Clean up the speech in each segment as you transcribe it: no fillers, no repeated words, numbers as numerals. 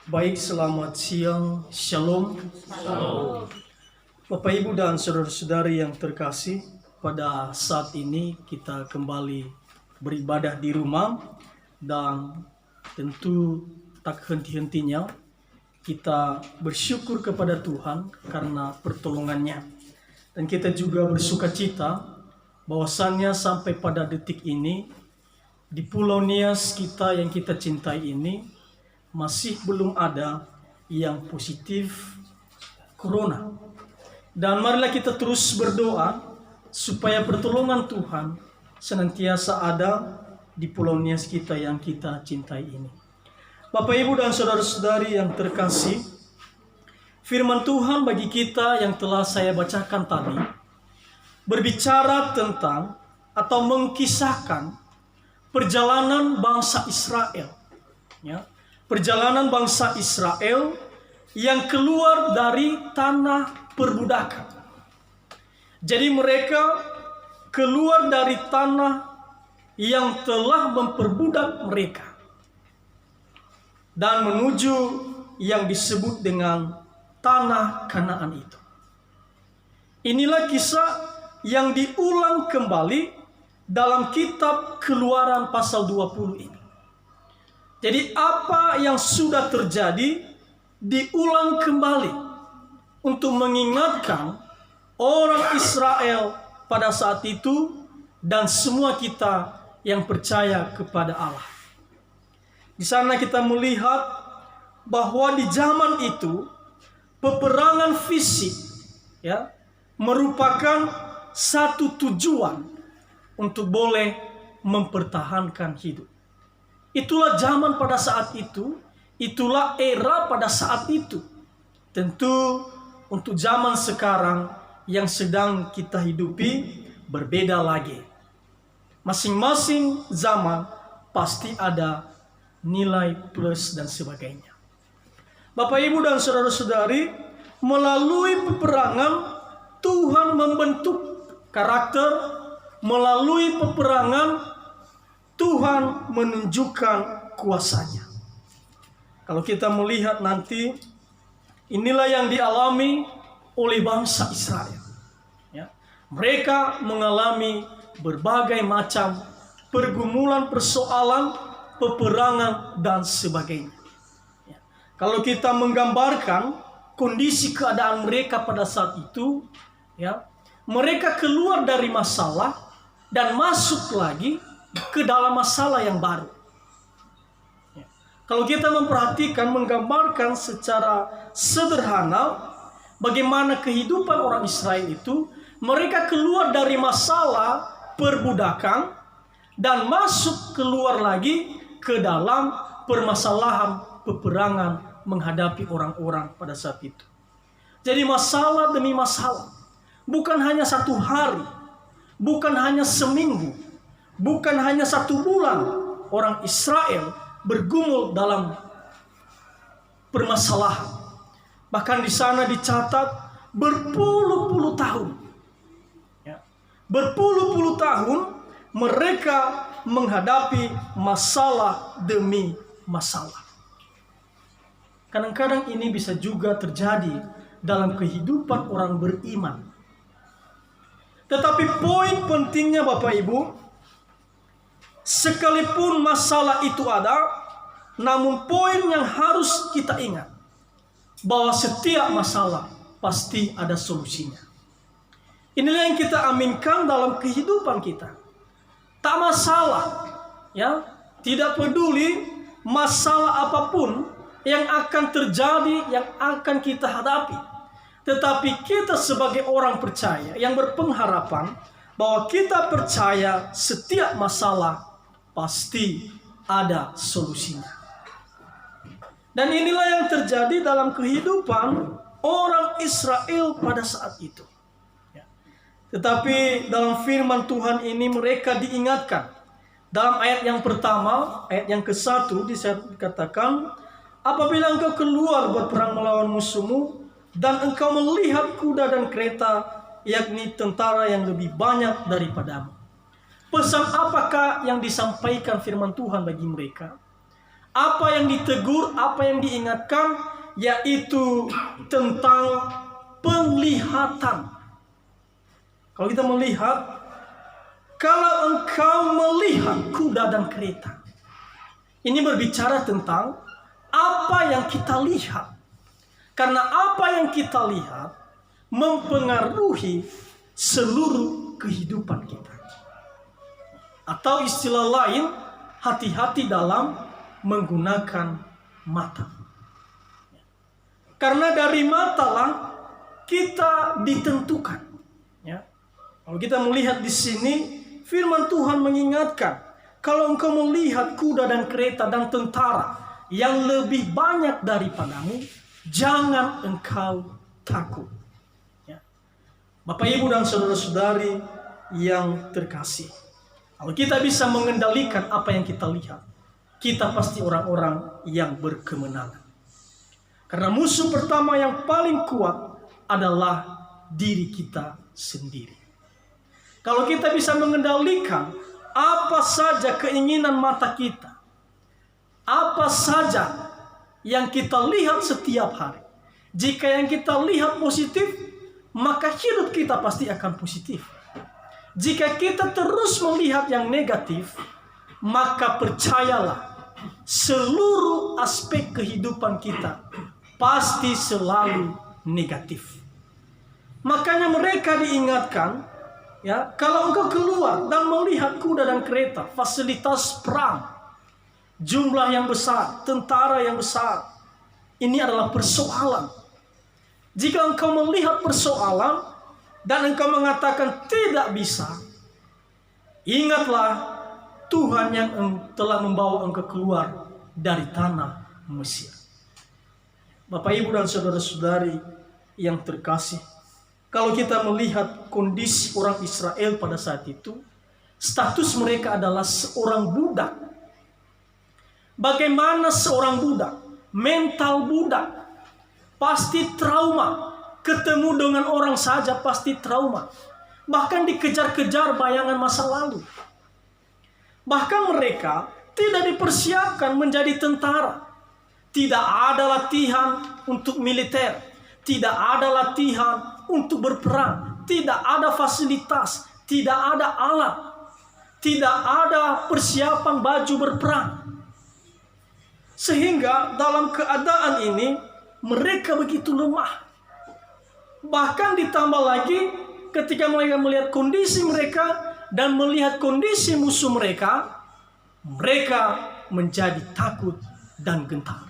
Baik, selamat siang, shalom. Bapak, Ibu, dan saudara-saudari yang terkasih, pada saat ini kita kembali beribadah di rumah, dan tentu tak henti-hentinya kita bersyukur kepada Tuhan karena pertolongannya. Dan kita juga bersuka cita bahwasannya sampai pada detik ini, di Pulau Nias kita yang kita cintai ini, masih belum ada yang positif corona. Dan marilah kita terus berdoa supaya pertolongan Tuhan senantiasa ada di Pulau Nias kita yang kita cintai ini. Bapak, Ibu, dan saudara-saudari yang terkasih, firman Tuhan bagi kita yang telah saya bacakan tadi berbicara tentang atau mengkisahkan perjalanan bangsa Israel, ya. Perjalanan bangsa Israel yang keluar dari tanah perbudakan. Jadi mereka keluar dari tanah yang telah memperbudak mereka dan menuju yang disebut dengan tanah Kanaan itu. Inilah kisah yang diulang kembali dalam kitab Keluaran pasal 20 ini. Jadi apa yang sudah terjadi diulang kembali untuk mengingatkan orang Israel pada saat itu dan semua kita yang percaya kepada Allah. Di sana kita melihat bahwa di zaman itu peperangan fisik, ya, merupakan satu tujuan untuk boleh mempertahankan hidup. Itulah zaman pada saat itu, itulah era pada saat itu. Tentu untuk zaman sekarang yang sedang kita hidupi berbeda lagi. Masing-masing zaman pasti ada nilai plus dan sebagainya. Bapak, Ibu, dan saudara-saudari, melalui peperangan Tuhan membentuk karakter, melalui peperangan Tuhan menunjukkan kuasanya. Kalau kita melihat nanti, inilah yang dialami oleh bangsa Israel. Ya. Mereka mengalami berbagai macam pergumulan, persoalan, peperangan, dan sebagainya. Ya. Kalau kita menggambarkan kondisi keadaan mereka pada saat itu, ya, mereka keluar dari masalah dan masuk lagi ke dalam masalah yang baru. Ya. Kalau kita memperhatikan, menggambarkan secara sederhana bagaimana kehidupan orang Israel itu, mereka keluar dari masalah perbudakan dan masuk keluar lagi ke dalam permasalahan peperangan menghadapi orang-orang pada saat itu. Jadi masalah demi masalah, bukan hanya satu hari, bukan hanya seminggu, bukan hanya satu bulan orang Israel bergumul dalam permasalahan. Bahkan di sana dicatat berpuluh-puluh tahun. Ya. Berpuluh-puluh tahun mereka menghadapi masalah demi masalah. Kadang-kadang ini bisa juga terjadi dalam kehidupan orang beriman. Tetapi poin pentingnya, Bapak, Ibu, sekalipun masalah itu ada, namun poin yang harus kita ingat, bahwa setiap masalah pasti ada solusinya. Inilah yang kita aminkan dalam kehidupan kita. Tak masalah, ya, tidak peduli masalah apapun yang akan terjadi, yang akan kita hadapi. Tetapi kita sebagai orang percaya yang berpengharapan bahwa kita percaya setiap masalah pasti ada solusinya. Dan inilah yang terjadi dalam kehidupan orang Israel pada saat itu. Ya. Tetapi dalam firman Tuhan ini mereka diingatkan. Dalam ayat yang pertama, ayat yang ke-1 dikatakan, apabila engkau keluar berperang melawan musuhmu, dan engkau melihat kuda dan kereta, yakni tentara yang lebih banyak daripadamu. Pesan apakah yang disampaikan firman Tuhan bagi mereka? Apa yang ditegur, apa yang diingatkan, yaitu tentang penglihatan. Kalau kita melihat, kalau engkau melihat kuda dan kereta, ini berbicara tentang apa yang kita lihat. Karena apa yang kita lihat mempengaruhi seluruh kehidupan kita. Atau istilah lain, hati-hati dalam menggunakan mata. Karena dari matalah kita ditentukan. Ya. Kalau kita melihat di sini, firman Tuhan mengingatkan, kalau engkau melihat kuda dan kereta dan tentara yang lebih banyak daripadamu, jangan engkau takut. Ya. Bapak, Ibu, dan saudara-saudari yang terkasih, kalau kita bisa mengendalikan apa yang kita lihat, kita pasti orang-orang yang berkemenangan. Karena musuh pertama yang paling kuat adalah diri kita sendiri. Kalau kita bisa mengendalikan apa saja keinginan mata kita, apa saja yang kita lihat setiap hari, jika yang kita lihat positif, maka hidup kita pasti akan positif. Jika kita terus melihat yang negatif, maka percayalah, seluruh aspek kehidupan kita pasti selalu negatif. Makanya mereka diingatkan, ya, kalau engkau keluar dan melihat kuda dan kereta, fasilitas perang, jumlah yang besar, tentara yang besar, ini adalah persoalan. Jika engkau melihat persoalan dan engkau mengatakan tidak bisa, ingatlah Tuhan yang telah membawa engkau keluar dari tanah Mesir. Bapak, Ibu, dan saudara-saudari yang terkasih, kalau kita melihat kondisi orang Israel pada saat itu, status mereka adalah seorang budak. Bagaimana seorang budak? Mental budak. Pasti trauma. Ketemu dengan orang saja pasti trauma. Bahkan dikejar-kejar bayangan masa lalu. Bahkan mereka tidak dipersiapkan menjadi tentara. Tidak ada latihan untuk militer. Tidak ada latihan untuk berperang. Tidak ada fasilitas. Tidak ada alat. Tidak ada persiapan baju berperang. Sehingga dalam keadaan ini mereka begitu lemah. Bahkan ditambah lagi ketika mereka melihat kondisi mereka dan melihat kondisi musuh mereka, mereka menjadi takut dan gentar.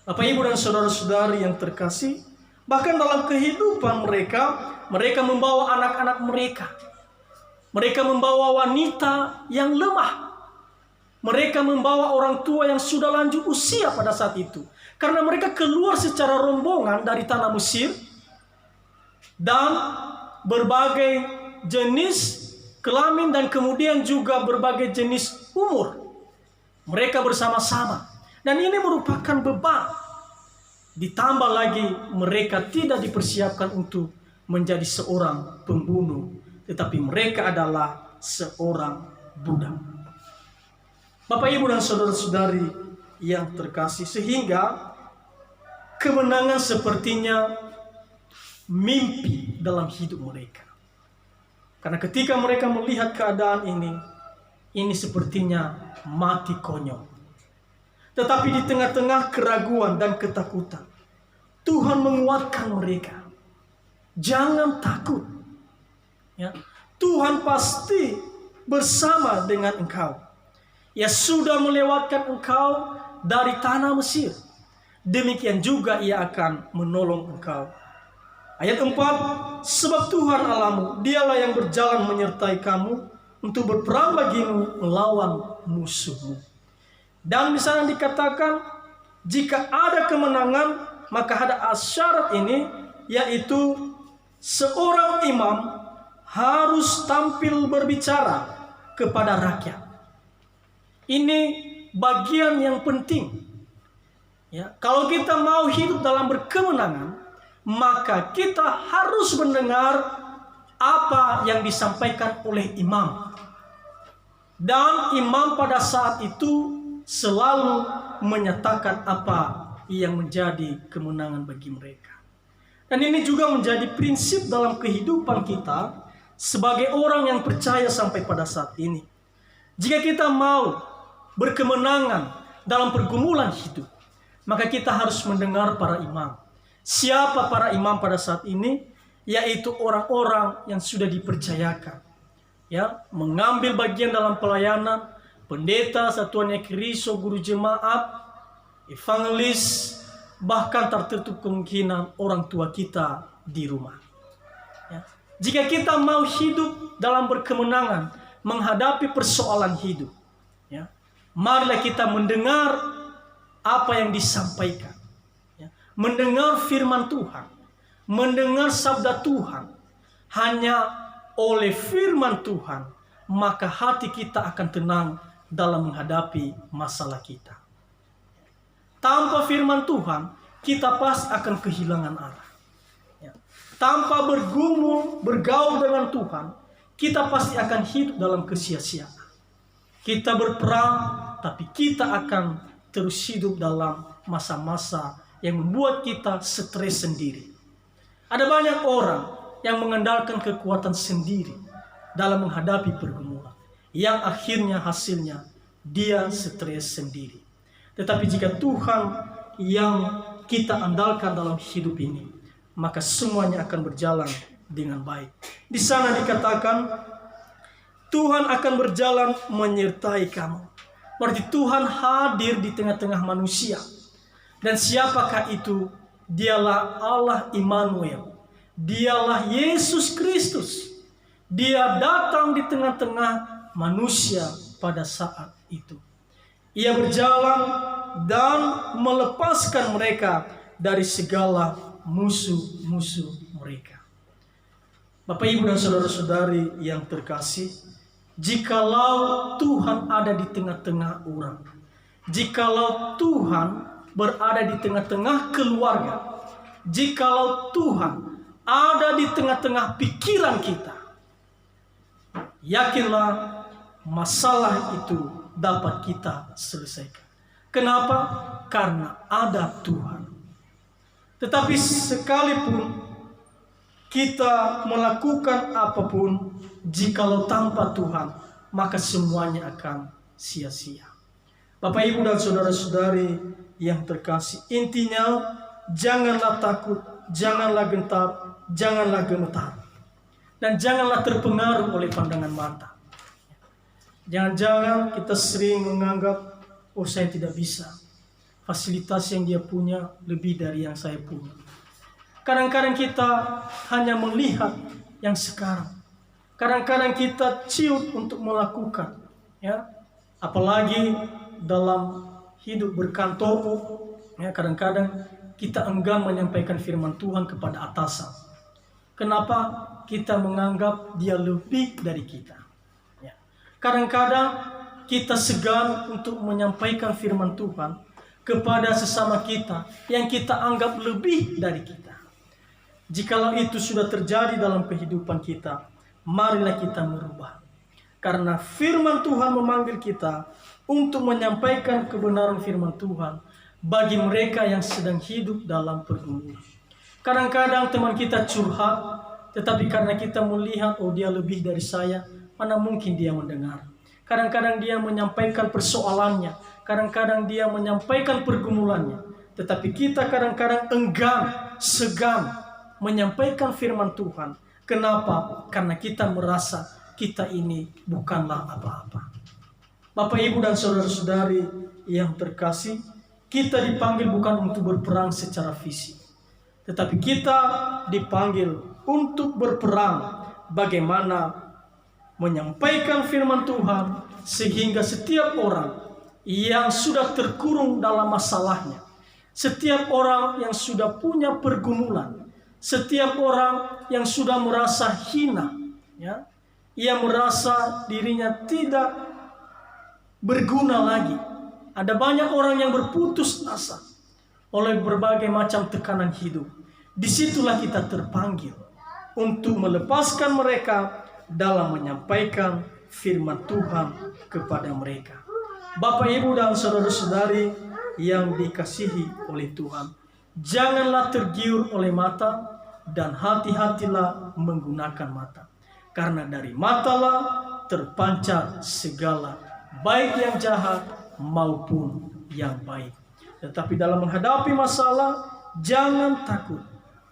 Bapak, Ibu, dan saudara-saudari yang terkasih, bahkan dalam kehidupan mereka, mereka membawa anak-anak mereka. Mereka membawa wanita yang lemah. Mereka membawa orang tua yang sudah lanjut usia pada saat itu. Karena mereka keluar secara rombongan dari tanah Mesir. Dan berbagai jenis kelamin dan kemudian juga berbagai jenis umur. Mereka bersama-sama. Dan ini merupakan beban. Ditambah lagi mereka tidak dipersiapkan untuk menjadi seorang pembunuh. Tetapi mereka adalah seorang budak. Bapak, Ibu, dan saudara-saudari yang terkasih, sehingga kemenangan sepertinya mimpi dalam hidup mereka. Karena ketika mereka melihat keadaan ini sepertinya mati konyol. Tetapi di tengah-tengah keraguan dan ketakutan, Tuhan menguatkan mereka. Jangan takut. Ya, Tuhan pasti bersama dengan engkau. Ia sudah melewatkan engkau dari tanah Mesir. Demikian juga ia akan menolong engkau. Ayat 4, sebab Tuhan Allahmu, dialah yang berjalan menyertai kamu untuk berperang bagimu melawan musuhmu. Dan di sana dikatakan, jika ada kemenangan, maka ada syarat ini, yaitu seorang imam harus tampil berbicara kepada rakyat. Ini bagian yang penting. Ya, kalau kita mau hidup dalam berkemenangan, maka kita harus mendengar apa yang disampaikan oleh imam. Dan imam pada saat itu selalu menyatakan apa yang menjadi kemenangan bagi mereka. Dan ini juga menjadi prinsip dalam kehidupan kita sebagai orang yang percaya sampai pada saat ini. Jika kita mau berkemenangan dalam pergumulan hidup, maka kita harus mendengar para imam. Siapa para imam pada saat ini? Yaitu orang-orang yang sudah dipercayakan, ya, mengambil bagian dalam pelayanan, pendeta, satuan ekriso, guru jemaat, evangelis, bahkan tertutup kemungkinan orang tua kita di rumah. Ya. Jika kita mau hidup dalam berkemenangan menghadapi persoalan hidup, ya, marilah kita mendengar apa yang disampaikan, ya, mendengar firman Tuhan, mendengar sabda Tuhan. Hanya oleh firman Tuhan maka hati kita akan tenang dalam menghadapi masalah kita. Tanpa firman Tuhan, kita pasti akan kehilangan arah. Ya. Tanpa bergaul dengan Tuhan, kita pasti akan hidup dalam kesia-siaan. Kita berperang, tapi kita akan terus hidup dalam masa-masa yang membuat kita stres sendiri. Ada banyak orang yang mengandalkan kekuatan sendiri dalam menghadapi pergumulan, yang akhirnya hasilnya dia stres sendiri. Tetapi jika Tuhan yang kita andalkan dalam hidup ini, maka semuanya akan berjalan dengan baik. Di sana dikatakan Tuhan akan berjalan menyertai kamu. Berarti Tuhan hadir di tengah-tengah manusia. Dan siapakah itu? Dialah Allah Immanuel. Dialah Yesus Kristus. Dia datang di tengah-tengah manusia pada saat itu. Ia berjalan dan melepaskan mereka dari segala musuh-musuh mereka. Bapak, Ibu, dan saudara-saudari yang terkasih, jikalau Tuhan ada di tengah-tengah orang, jikalau Tuhan berada di tengah-tengah keluarga, jikalau Tuhan ada di tengah-tengah pikiran kita, yakinlah masalah itu dapat kita selesaikan. Kenapa? Karena ada Tuhan. Tetapi sekalipun kita melakukan apapun, jikalau tanpa Tuhan, maka semuanya akan sia-sia. Bapak, Ibu, dan saudara-saudari yang terkasih, intinya janganlah takut, janganlah gentar, janganlah gemetar, dan janganlah terpengaruh oleh pandangan mata. Jangan-jangan kita sering menganggap, oh, saya tidak bisa. Fasilitas yang dia punya lebih dari yang saya punya. Kadang-kadang kita hanya melihat yang sekarang. Kadang-kadang kita ciut untuk melakukan, ya. Apalagi dalam hidup berkantor, ya, kadang-kadang kita enggan menyampaikan firman Tuhan kepada atasan. Kenapa? Kita menganggap dia lebih dari kita. Kadang-kadang kita segan untuk menyampaikan firman Tuhan kepada sesama kita yang kita anggap lebih dari kita. Jikalau itu sudah terjadi dalam kehidupan kita, marilah kita merubah. Karena firman Tuhan memanggil kita untuk menyampaikan kebenaran firman Tuhan bagi mereka yang sedang hidup dalam pergumulan. Kadang-kadang teman kita curhat, tetapi karena kita melihat, oh, dia lebih dari saya, mana mungkin dia mendengar. Kadang-kadang dia menyampaikan persoalannya, kadang-kadang dia menyampaikan pergumulannya, tetapi kita kadang-kadang enggan, segan menyampaikan firman Tuhan. Kenapa? Karena kita merasa kita ini bukanlah apa-apa. Bapak, Ibu, dan saudara-saudari yang terkasih, kita dipanggil bukan untuk berperang secara fisik, tetapi kita dipanggil untuk berperang bagaimana menyampaikan firman Tuhan sehingga setiap orang yang sudah terkurung dalam masalahnya, setiap orang yang sudah punya pergumulan, setiap orang yang sudah merasa hina, ya, ia merasa dirinya tidak berguna lagi. Ada banyak orang yang berputus asa oleh berbagai macam tekanan hidup. Disitulah kita terpanggil untuk melepaskan mereka dalam menyampaikan firman Tuhan kepada mereka. Bapak, Ibu, dan saudara-saudari yang dikasihi oleh Tuhan, janganlah tergiur oleh mata dan hati-hatilah menggunakan mata. Karena dari matalah terpancar segala, baik yang jahat maupun yang baik. Tetapi dalam menghadapi masalah, jangan takut,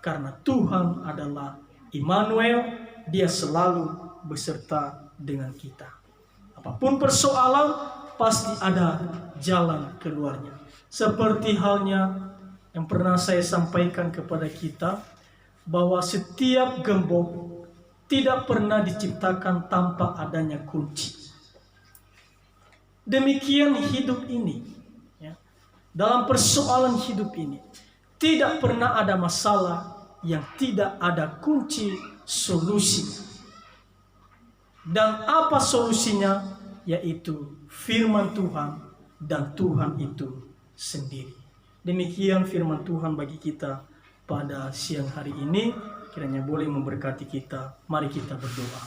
karena Tuhan adalah Immanuel, Dia selalu beserta dengan kita. Apapun persoalan, pasti ada jalan keluarnya. Seperti halnya yang pernah saya sampaikan kepada kita, bahwa setiap gembok tidak pernah diciptakan tanpa adanya kunci. Demikian hidup ini, ya. Dalam persoalan hidup ini, tidak pernah ada masalah yang tidak ada kunci solusi. Dan apa solusinya? Yaitu firman Tuhan dan Tuhan itu sendiri. Demikian firman Tuhan bagi kita pada siang hari ini. Kiranya boleh memberkati kita. Mari kita berdoa.